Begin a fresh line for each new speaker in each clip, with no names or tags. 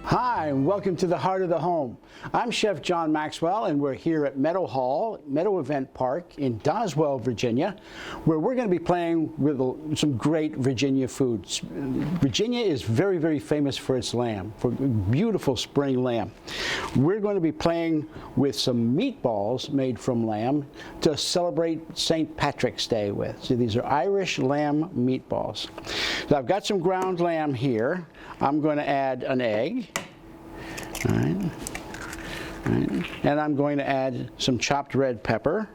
Hi, and welcome to the Heart of the Home. I'm Chef John Maxwell, and we're here at Meadow Hall, Meadow Event Park in Doswell, Virginia, where we're going to be playing with some great Virginia foods. Virginia is very, very famous for its lamb, for beautiful spring lamb. We're going to be playing with some meatballs made from lamb to celebrate St. Patrick's Day with. So these are Irish lamb meatballs. So I've got some ground lamb here. I'm going to add an egg. All right. All right. And I'm going to add some chopped red pepper,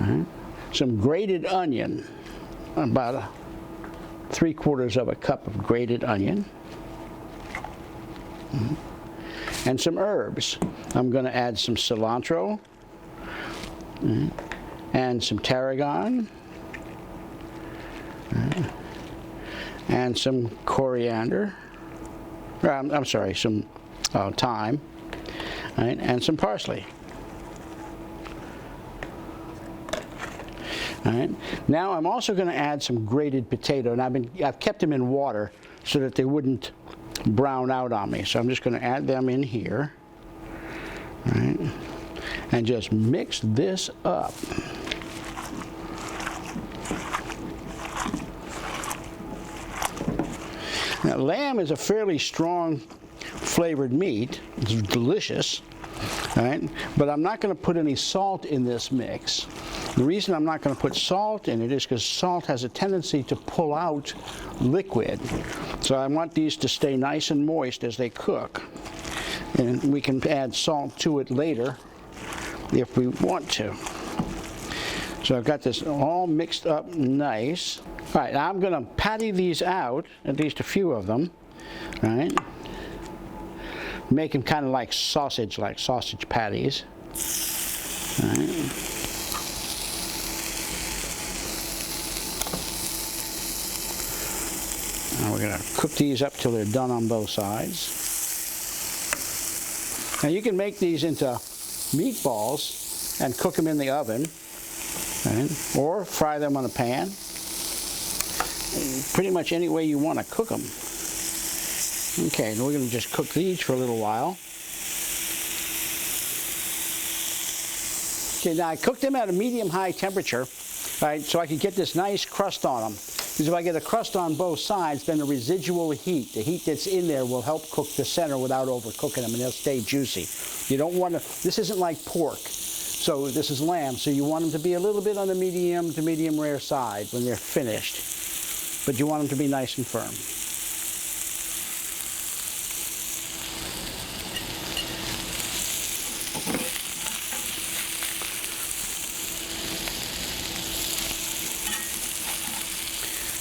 all right, some grated onion, about 3/4 of a cup of grated onion, and some herbs. I'm going to add some cilantro, and some tarragon, and some coriander. I'm sorry, some thyme, right, and some parsley. All right. Now I'm also going to add some grated potato, and I've kept them in water so that they wouldn't brown out on me. So I'm just going to add them in here, right, and just mix this up. Now, lamb is a fairly strong flavored meat. It's delicious, right? But I'm not going to put any salt in this mix. The reason I'm not going to put salt in it is because salt has a tendency to pull out liquid. So I want these to stay nice and moist as they cook. And we can add salt to it later if we want to. So I've got this all mixed up nice. All right, now I'm going to patty these out, at least a few of them, right? Make them kind of like sausage patties. All right. Now we're going to cook these up till they're done on both sides. Now you can make these into meatballs and cook them in the oven, right? Or fry them on a pan. Pretty much any way you want to cook them. Okay, and we're going to just cook these for a little while. Okay, now I cooked them at a medium-high temperature, right, so I could get this nice crust on them. Because if I get a crust on both sides, then the residual heat, the heat that's in there, will help cook the center without overcooking them, and they'll stay juicy. You don't want to, this isn't like pork. So this is lamb, so you want them to be a little bit on the medium to medium rare side when they're finished. But you want them to be nice and firm.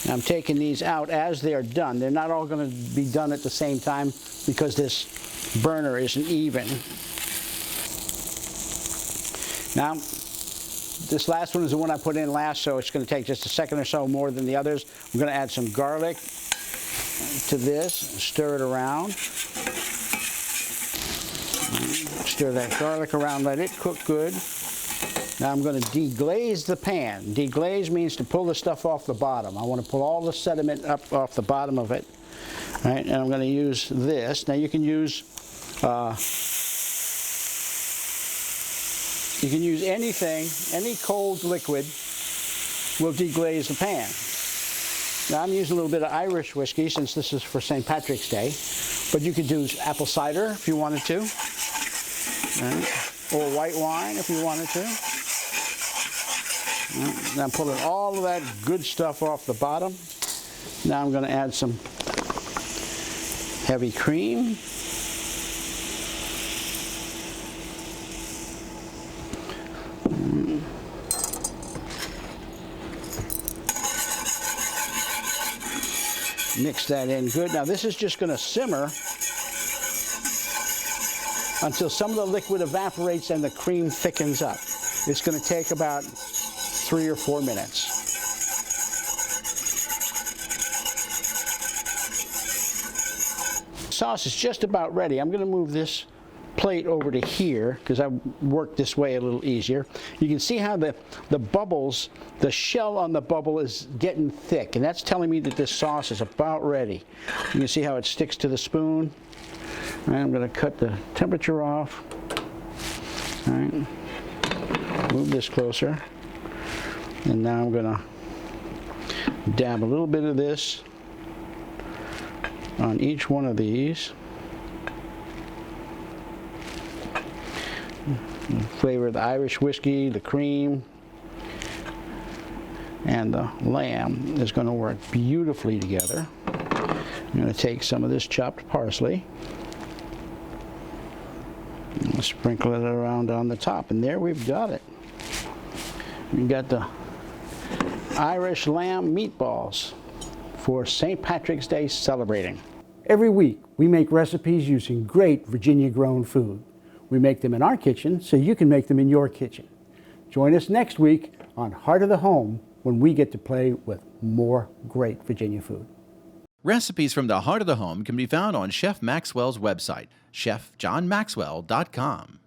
Now I'm taking these out as they're done. They're not all going to be done at the same time because this burner isn't even. Now, this last one is the one I put in last, so it's going to take just a second or so more than the others. I'm going to add some garlic to this, stir it around. Stir that garlic around, let it cook good. Now I'm going to deglaze the pan. Deglaze means to pull the stuff off the bottom. I want to pull all the sediment up off the bottom of it. All right, and I'm going to use this. Now you can use anything, any cold liquid will deglaze the pan. Now I'm using a little bit of Irish whiskey since this is for St. Patrick's Day, but you could use apple cider if you wanted to, right, or white wine if you wanted to. Right. Now I'm pulling all of that good stuff off the bottom. Now I'm going to add some heavy cream. Mix that in good. Now this is just going to simmer until some of the liquid evaporates and the cream thickens up. It's going to take about 3 or 4 minutes. Sauce is just about ready. I'm going to move this plate over to here because I work this way a little easier. You can see how the bubbles, the shell on the bubble is getting thick, and that's telling me that this sauce is about ready. You can see how it sticks to the spoon. All right, I'm going to cut the temperature off. All right, move this closer. And now I'm going to dab a little bit of this on each one of these. The flavor of the Irish whiskey, the cream, and the lamb is going to work beautifully together. I'm going to take some of this chopped parsley and sprinkle it around on the top, and there we've got it. We've got the Irish lamb meatballs for St. Patrick's Day celebrating. Every week we make recipes using great Virginia-grown food. We make them in our kitchen so you can make them in your kitchen. Join us next week on Heart of the Home when we get to play with more great Virginia food.
Recipes from the Heart of the Home can be found on Chef Maxwell's website, chefjohnmaxwell.com.